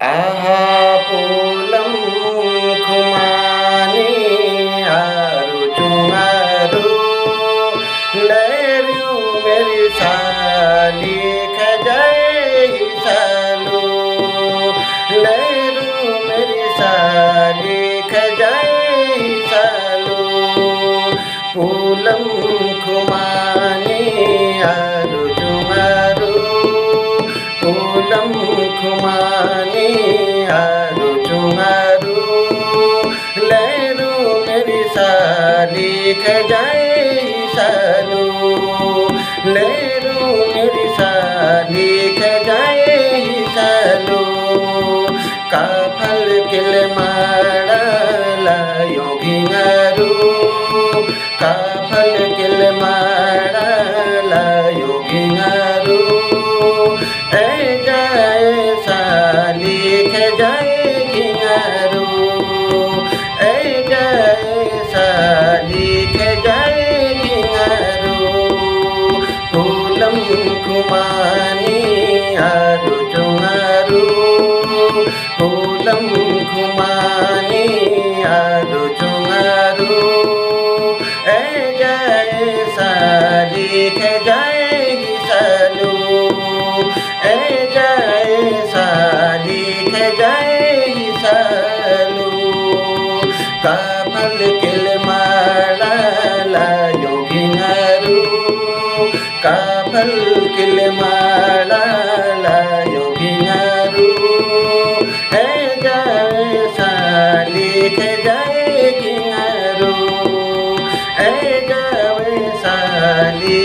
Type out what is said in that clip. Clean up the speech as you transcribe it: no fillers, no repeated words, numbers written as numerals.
आहा पुलम खुमानी आरु चुमारू लैरू मेरी साली खजाए सालू लैरू मेरी साली खजाए सालू पुलम खुमानी आरु चुमारू पुलम खुमानी आरु चुमारू लैरू मेरी साली खजाए सालू लैरू मेरी साली खजाए सालू काफल किल माड़ा लायो गिंगारू काफल किल माड़ा लायो गिंगारू ए जाए साली खजाए गिंगारू ए जाए साली खजाए गिंगारू पुलम खुमानी आरु चुंगारू पुलम खुमानी आरु चुंगारू ए जाए साली खजाए सालू ए जाए साली खजाए सालू काफल किल माड़ा लायो गिंगारू काफल किल माड़ा लायो गिंगारू ए जाए साली खजाए गिंगारू ए जाए साली